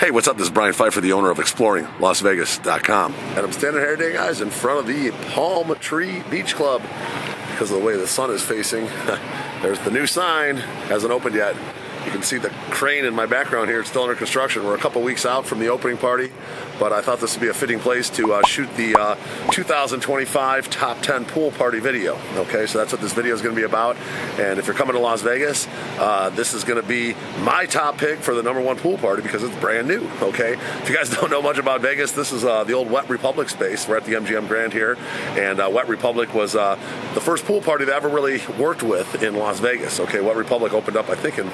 Hey, what's up? This is Brian Pfeiffer, the owner of ExploringLasVegas.com. And I'm standing here today, guys, in front of the Palm Tree Beach Club. Because of the way the sun is facing, there's the new sign. Hasn't opened yet. You can see the crane in my background here. It's still under construction. We're a couple weeks out from the opening party, but I thought this would be a fitting place to shoot the 2025 Top 10 Pool Party video. Okay, so that's what this video is going to be about. And if you're coming to Las Vegas, this is going to be my top pick for the #1 pool party because it's brand new. Okay, if you guys don't know much about Vegas, this is the old Wet Republic space. We're at the MGM Grand here, and Wet Republic was the first pool party that I ever really worked with in Las Vegas. Okay, Wet Republic opened up, I think, in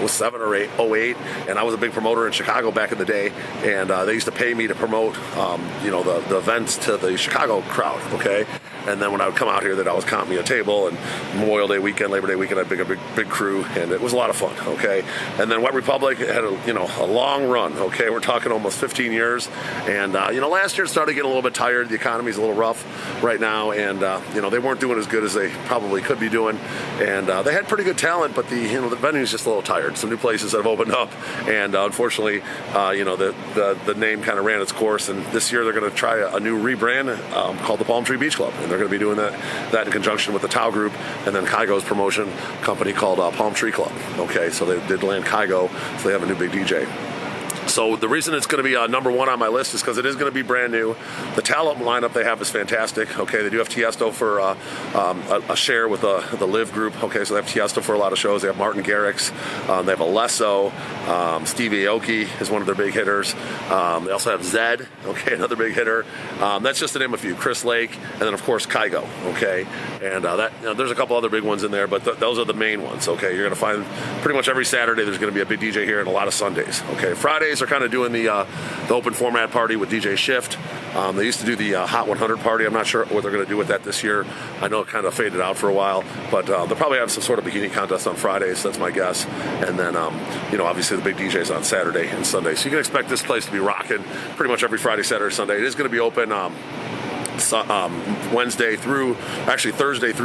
07 or 08, and I was a big promoter in Chicago back in the day, and they used to pay me to promote, the events to the Chicago crowd, okay? And then when I would come out here, they'd always comp me a table, and Memorial Day weekend, Labor Day weekend, I'd bring a big crew, and it was a lot of fun, okay? And then Wet Republic had a long run, okay? We're talking almost 15 years, and last year it started getting a little bit tired. The economy's a little rough right now, and they weren't doing as good as they probably could be doing, and they had pretty good talent, but the venue's just a little tired. Some new places that have opened up, and unfortunately, the name kind of ran its course. And this year they're going to try a new rebrand called the Palm Tree Beach Club, and they're going to be doing that in conjunction with the Tao Group and then Kygo's promotion company called Palm Tree Club. Okay, so they did land Kygo, so they have a new big DJ. So the reason it's going to be #1 on my list is because it is going to be brand new. The talent lineup they have is fantastic. Okay, they do have Tiesto for a share with the Liv group. Okay, so they have Tiesto for a lot of shows. They have Martin Garrix. They have Alesso. Steve Aoki is one of their big hitters. They also have Zed. Okay, another big hitter. That's just to name a few. Chris Lake, and then of course Kygo. Okay, and there's a couple other big ones in there, but those are the main ones. Okay, you're going to find pretty much every Saturday there's going to be a big DJ here, and a lot of Sundays. Okay, Fridays are kind of doing the open format party with DJ Shift. They used to do the Hot 100 party. I'm not sure what they're going to do with that this year. I know it kind of faded out for a while, but they'll probably have some sort of bikini contest on Fridays. That's my guess. And then, obviously the big DJs on Saturday and Sunday. So you can expect this place to be rocking pretty much every Friday, Saturday, Sunday. It is going to be open Thursday through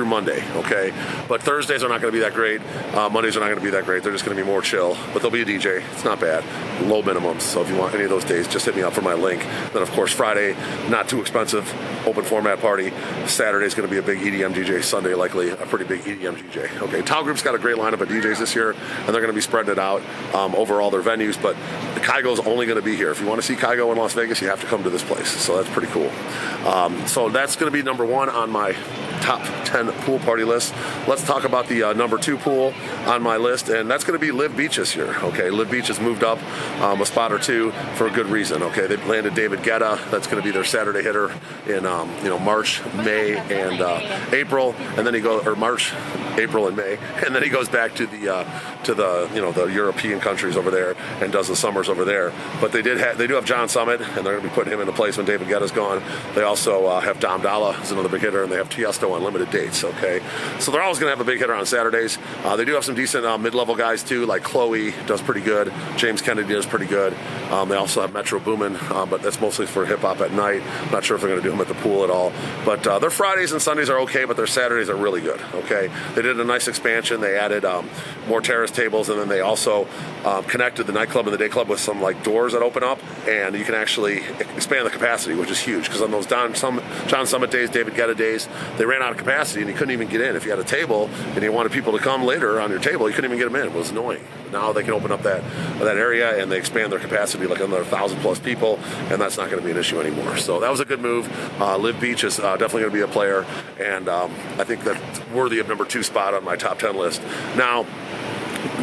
Monday, okay? But Thursdays are not going to be that great. Mondays are not going to be that great. They're just going to be more chill. But there'll be a DJ. It's not bad. Low minimums. So if you want any of those days, just hit me up for my link. Then, of course, Friday, not too expensive, open format party. Saturday's going to be a big EDM DJ. Sunday, likely a pretty big EDM DJ. Okay, Tao Group's got a great lineup of DJs this year, and they're going to be spreading it out over all their venues. But Kygo's only going to be here. If you want to see Kygo in Las Vegas, you have to come to this place. So that's pretty cool. So that's going to be #1 on my top 10 pool party list. Let's talk about the #2 pool on my list, and that's going to be Liv Beach this year. Okay, Liv Beach has moved up a spot or two for a good reason. Okay, they've landed David Guetta. That's going to be their Saturday hitter in March, May, and April, and then March, April, and May, and then he goes back to the European countries over there and does the summers over there. But they do have John Summit, and they're going to be putting him into place when David Guetta's gone. They also have Dom Dalla, who's another big hitter, and they have Tiesto on limited dates. Okay, so they're always going to have a big hitter on Saturdays. They do have some decent mid-level guys too, like Chloe does pretty good. James Kennedy does pretty good. They also have Metro Boomin, but that's mostly for hip hop at night. Not sure if they're going to do them at the pool at all. But their Fridays and Sundays are okay, but their Saturdays are really good. Okay, they did a nice expansion. They added more terrace tables, and then they also connected the nightclub and the day club with some doors that open up, and you can actually expand the capacity, which is huge. Because on those John Summit days, David Guetta days, they ran out of capacity and you couldn't even get in. If you had a table and you wanted people to come later on your table, you couldn't even get them in. It was annoying. Now they can open up that area and they expand their capacity like another 1,000+ people, and that's not going to be an issue anymore. So that was a good move. Liv Beach is definitely going to be a player, and I think that's worthy of #2 spot on my top 10 list. Now,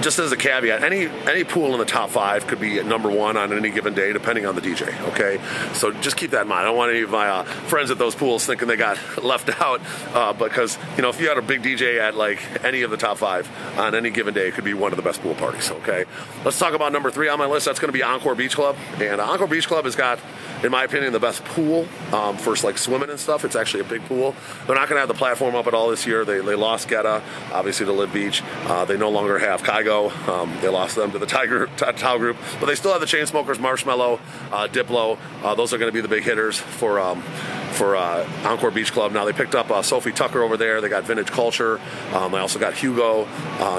just as a caveat, any pool in the top 5 could be at #1 on any given day, depending on the DJ, okay? So just keep that in mind. I don't want any of my friends at those pools thinking they got left out, because, if you had a big DJ at, any of the top 5 on any given day, it could be one of the best pool parties, okay? Let's talk about #3 on my list. That's going to be Encore Beach Club. And Encore Beach Club has got, in my opinion, the best pool for, swimming and stuff. It's actually a big pool. They're not going to have the platform up at all this year. They lost Guetta, obviously, to Liv Beach. They no longer have Kygo. They lost them to the Tao Group, but they still have the Chainsmokers, Marshmello, Diplo. Those are going to be the big hitters for for Encore Beach Club. Now they picked up Sophie Tucker over there. They got Vintage Culture. I also got Hugo.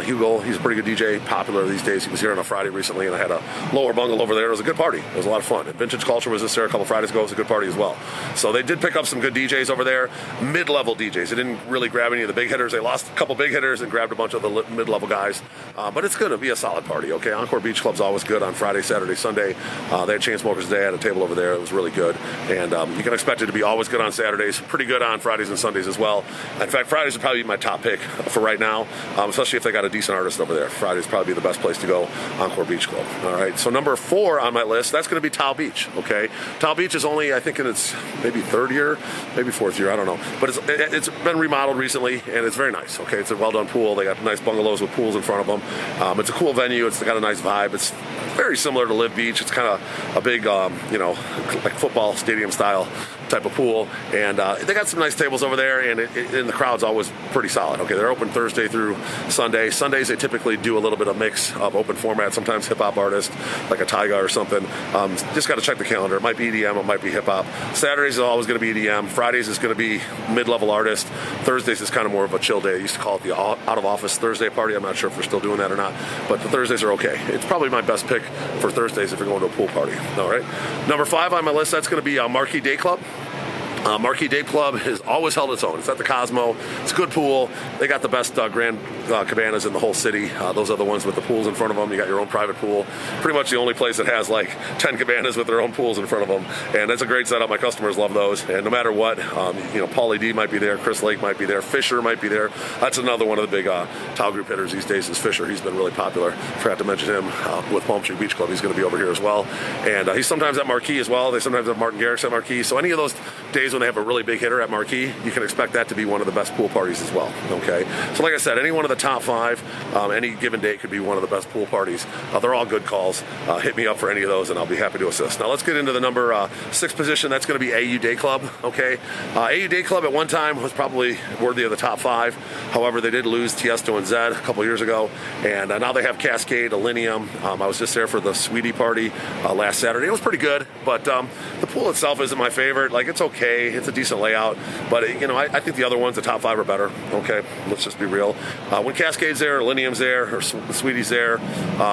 Hugo, he's a pretty good DJ, popular these days. He was here on a Friday recently, and I had a lower bungle over there. It was a good party. It was a lot of fun. And Vintage Culture was this there a couple Fridays ago. It was a good party as well. So they did pick up some good DJs over there, mid-level DJs. They didn't really grab any of the big hitters. They lost a couple big hitters and grabbed a bunch of the mid-level guys. But it's going to be a solid party, okay? Encore Beach Club's always good on Friday, Saturday, Sunday. They had Chainsmokers Day. I had a table over there. It was really good. And you can expect it to be always good on Saturdays, pretty good on Fridays and Sundays as well. In fact, Fridays would probably be my top pick for right now, especially if they got a decent artist over there. Fridays probably be the best place to go, Encore Beach Club. All right, so number 4 on my list, that's going to be Tao Beach, okay? Tao Beach is only, I think, in its maybe 3rd year, maybe 4th year, I don't know. But it's been remodeled recently, and it's very nice, okay? It's a well-done pool. They got nice bungalows with pools in front of them. It's a cool venue. It's got a nice vibe. It's very similar to Liv Beach. It's kind of a big, like football stadium style type of pool, and they got some nice tables over there, and the crowd's always pretty solid. Okay, they're open Thursday through Sunday. Sundays they typically do a little bit of mix of open format, sometimes hip-hop artists like a Tyga or something. Just got to check the calendar. It might be EDM, it might be hip-hop. Saturdays is always going to be EDM. Fridays is going to be mid-level artist. Thursdays is kind of more of a chill day. I used to call it the out-of-office Thursday party. I'm not sure if they're still doing that or not, but the Thursdays are okay. It's probably my best pick for Thursdays if you're going to a pool party. All right, number 5 on my list, that's going to be Marquee Dayclub. Marquee Dayclub has always held its own. It's at the Cosmo. It's a good pool. They got the best grand cabanas in the whole city. Those are the ones with the pools in front of them. You got your own private pool. Pretty much the only place that has like 10 cabanas with their own pools in front of them. And that's a great setup. My customers love those. And no matter what, Paulie D might be there. Chris Lake might be there. Fisher might be there. That's another one of the big Tao group hitters these days is Fisher. He's been really popular. Forgot to mention him with Palm Tree Beach Club. He's going to be over here as well. And he's sometimes at Marquee as well. They sometimes have Martin Garrix at Marquee. So any of those days when they have a really big hitter at Marquee, you can expect that to be one of the best pool parties as well, okay? So like I said, any one of the top 5, any given day could be one of the best pool parties. They're all good calls. Hit me up for any of those and I'll be happy to assist. Now let's get into the number 6 position. That's going to be AYU Dayclub, okay? AYU Dayclub at one time was probably worthy of the top 5. However, they did lose Tiesto and Zed a couple years ago, and now they have Cascade, Alinea. I was just there for the Sweetie party last Saturday. It was pretty good, but the pool itself isn't my favorite. Like, it's okay. It's a decent layout, but I think the other ones, the top 5 are better. Okay, let's just be real. When Cascade's there, Lineum's there, or Sweetie's there,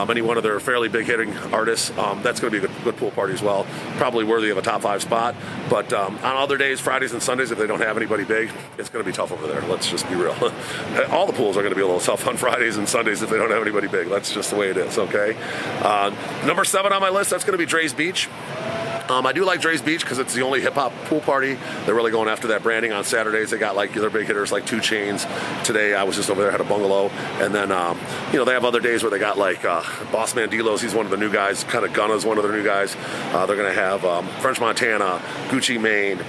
any one of their fairly big hitting artists, that's going to be a good pool party as well. Probably worthy of a top 5 spot. But on other days, Fridays and Sundays, if they don't have anybody big, it's going to be tough over there. Let's just be real. All the pools are going to be a little tough on Fridays and Sundays if they don't have anybody big. That's just the way it is. Okay. Number 7 on my list, that's going to be Drai's Beach. I do like Drai's Beach because it's the only hip-hop pool party. They're really going after that branding on Saturdays. They got like their big hitters like 2 Chainz. Today I was just over there, had a bungalow. And then, they have other days where they got like Boss Man D-Lo's. He's one of the new guys. Kind of Gunna's one of their new guys. They're going to have French Montana, Gucci Mane,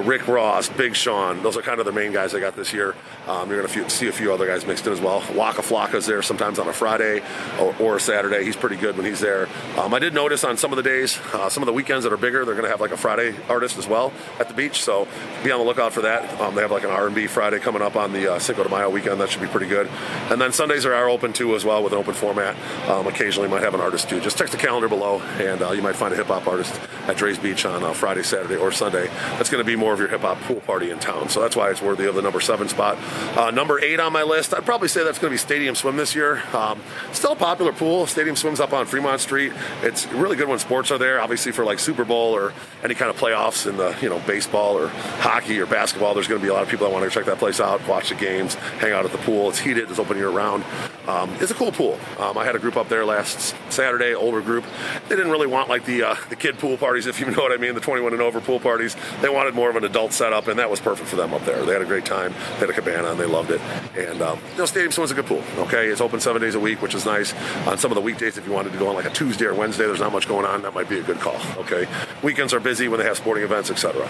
Rick Ross, Big Sean. Those are kind of the main guys they got this year. You're going to see a few other guys mixed in as well. Waka Flocka's there sometimes on a Friday or a Saturday. He's pretty good when he's there. I did notice on some of the days, some of the weekends that are bigger, they're going to have like a Friday artist as well at the beach, so be on the lookout for that. They have like an R&B Friday coming up on the Cinco de Mayo weekend. That should be pretty good. And then Sundays are open too as well with an open format. Occasionally might have an artist too. Just check the calendar below and you might find a hip-hop artist at Drai's Beach on Friday, Saturday, or Sunday. That's going to be more of your hip-hop pool party in town, so that's why it's worthy of the number 7 spot. Number 8 on my list, I'd probably say that's going to be Stadium Swim this year. Still a popular pool. Stadium Swim's up on Fremont Street. It's really good when sports are there, obviously for like Super Bowl or any kind of playoffs in the baseball or hockey or basketball. There's going to be a lot of people that want to check that place out, watch the games, hang out at the pool. It's heated. It's open year round. It's a cool pool. I had a group up there last Saturday, older group. They didn't really want like the kid pool parties, if you know what I mean, the 21 and over pool parties. They wanted more of an adult setup, and that was perfect for them up there. They had a great time. They had a cabana, and they loved it. And Stadium Swim's a good pool. Okay, it's open 7 days a week, which is nice. On some of the weekdays, if you wanted to go on like a Tuesday or Wednesday, there's not much going on. That might be a good call. Okay, weekends are busy when they have sporting events, etc.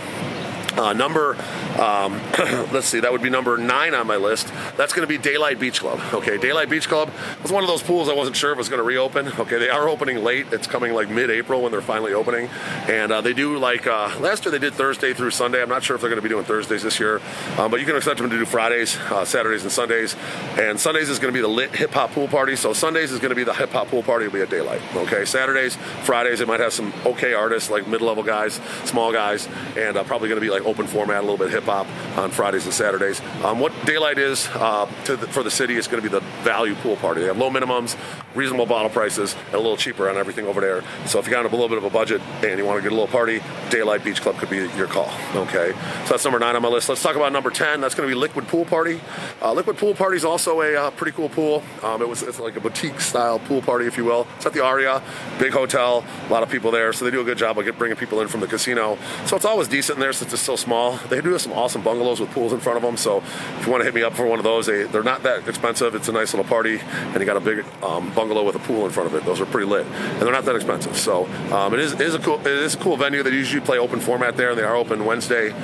Let's see, that would be number 9 on my list. That's going to be Daylife Beach Club. Okay, Daylife Beach Club was one of those pools I wasn't sure if it was going to reopen. Okay, they are opening late. It's coming like mid-April when they're finally opening. And they do like, last year they did Thursday through Sunday. I'm not sure if they're going to be doing Thursdays this year. But you can expect them to do Fridays, Saturdays, and Sundays. And Sundays is going to be the lit hip-hop pool party. So Sundays is going to be the hip-hop pool party. It'll be at Daylight. Okay, Saturdays, Fridays, it might have some okay artists like mid-level guys, small guys, and probably going to be like open format, a little bit hip hop on Fridays and Saturdays. What Daylight is for the city is going to be the value pool party. They have low minimums, reasonable bottle prices, and a little cheaper on everything over there. So if you got a little bit of a budget and you want to get a little party, Daylight Beach Club could be your call. Okay, so that's number 9 on my list. Let's talk about number 10. That's going to be Liquid Pool Party. Liquid Pool Party is also a pretty cool pool. It's like a boutique style pool party, if you will. It's at the Aria, big hotel, a lot of people there, so they do a good job of bringing people in from the casino. So it's always decent in there since it's so small. They do have some awesome bungalows with pools in front of them, so if you want to hit me up for one of those, they're not that expensive. It's a nice little party, and you got a big bungalow with a pool in front of it. Those are pretty lit, and they're not that expensive. So it is a cool venue. They usually play open format there, and they are open Wednesday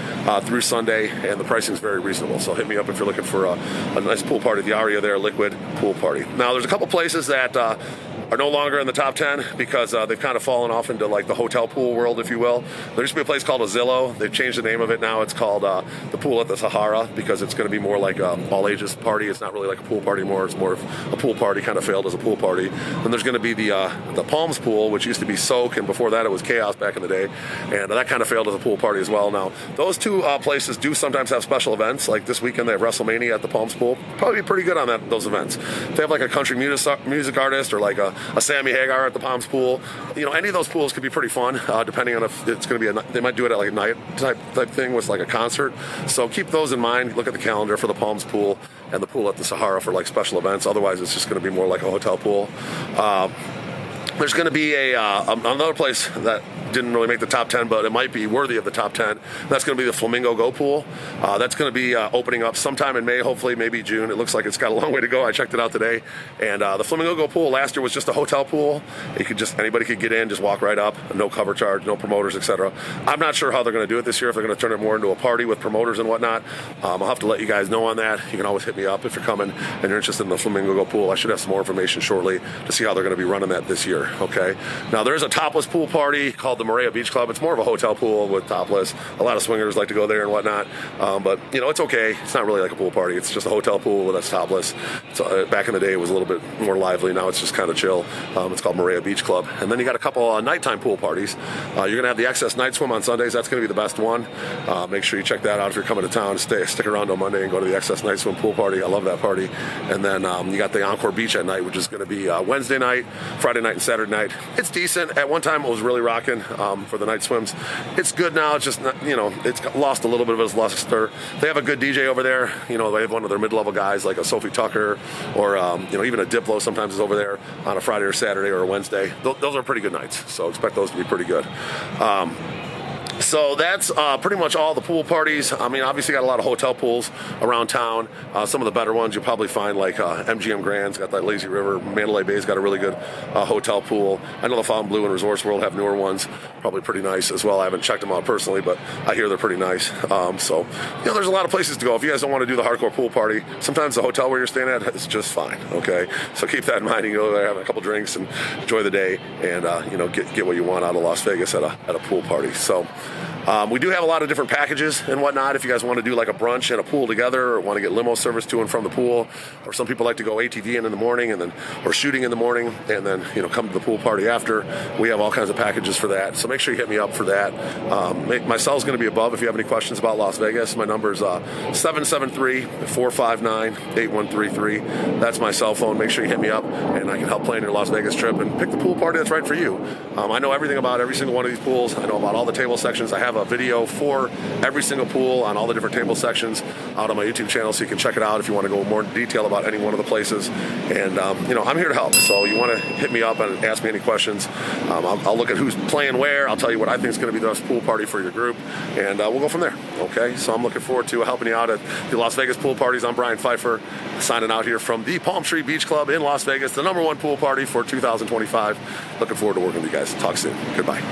through Sunday, and the pricing is very reasonable. So hit me up if you're looking for a nice pool party at the Aria there, Liquid Pool Party. Now, there's a couple places that are no longer in the top 10 because they've kind of fallen off into like the hotel pool world, if you will. There used to be a place called Azillo. They've changed the name of it now. It's called the Pool at the Sahara because it's going to be more like an all-ages party. It's not really like a pool party anymore. It's more of a pool party, kind of failed as a pool party. Then there's going to be the Palms Pool, which used to be Soak, and before that it was Chaos back in the day, and that kind of failed as a pool party as well. Now, those two places do sometimes have special events. Like this weekend, they have WrestleMania at the Palms Pool. Probably be pretty good on those events. If they have like a country music artist or like a Sammy Hagar at the Palms Pool, any of those pools could be pretty fun, depending on if it's going to be they might do it at like a night type thing with like a concert. So keep those in mind. Look at the calendar for the Palms Pool and the Pool at the Sahara for like special events. Otherwise, it's just going to be more like a hotel pool. There's going to be another place that didn't really make the top 10, but it might be worthy of the top 10. That's going to be the Flamingo Go Pool. That's going to be opening up sometime in May, hopefully, maybe June. It looks like it's got a long way to go. I checked it out today. And the Flamingo Go Pool last year was just a hotel pool. Anybody could get in, just walk right up, no cover charge, no promoters, etc. I'm not sure how they're going to do it this year, if they're going to turn it more into a party with promoters and whatnot. I'll have to let you guys know on that. You can always hit me up if you're coming and you're interested in the Flamingo Go Pool. I should have some more information shortly to see how they're going to be running that this year. Okay. Now, there's a topless pool party called the Marquee Beach Club. It's more of a hotel pool with topless. A lot of swingers like to go there and whatnot. But, it's okay. It's not really like a pool party. It's just a hotel pool that's topless. So, back in the day, it was a little bit more lively. Now it's just kind of chill. It's called Marquee Beach Club. And then you got a couple nighttime pool parties. You're going to have the Excess Night Swim on Sundays. That's going to be the best one. Make sure you check that out if you're coming to town. Stick around on Monday and go to the Excess Night Swim pool party. I love that party. And then you got the Encore Beach at night, which is going to be Wednesday night, Friday night, and Saturday night. It's decent. At one time, it was really rocking for the night swims. It's good now. It's just not, it's lost a little bit of its luster. They have a good DJ over there. They have one of their mid-level guys like a Sophie Tucker or even a Diplo sometimes is over there on a Friday or Saturday or a Wednesday. Those are pretty good nights, so expect those to be pretty good. So that's pretty much all the pool parties. I mean, obviously got a lot of hotel pools around town. Some of the better ones you'll probably find like MGM Grand's got that Lazy River. Mandalay Bay's got a really good hotel pool. I know the Fontainebleau and Resorts World have newer ones, probably pretty nice as well. I haven't checked them out personally, but I hear they're pretty nice. So there's a lot of places to go. If you guys don't want to do the hardcore pool party, sometimes the hotel where you're staying at is just fine. Okay, so keep that in mind. You can go there, have a couple drinks, and enjoy the day, and get what you want out of Las Vegas at a pool party. So. We do have a lot of different packages and whatnot. If you guys want to do like a brunch and a pool together, or want to get limo service to and from the pool, or some people like to go ATV in the morning or shooting in the morning and then come to the pool party after. We have all kinds of packages for that. So make sure you hit me up for that. My cell's going to be above if you have any questions about Las Vegas. My number is 773-459-8133. That's my cell phone. Make sure you hit me up and I can help plan your Las Vegas trip and pick the pool party that's right for you. I know everything about every single one of these pools. I know about all the table sections. I have a video for every single pool on all the different table sections out on my YouTube channel, so you can check it out if you want to go more in detail about any one of the places. And I'm here to help. So you want to hit me up and ask me any questions. I'll look at who's playing where. I'll tell you what I think is going to be the best pool party for your group, and we'll go from there. Okay. So I'm looking forward to helping you out at the Las Vegas pool parties. I'm Brian Pfeiffer, signing out here from the Palm Tree Beach Club in Las Vegas, the #1 pool party for 2025. Looking forward to working with you guys. Talk soon. Goodbye.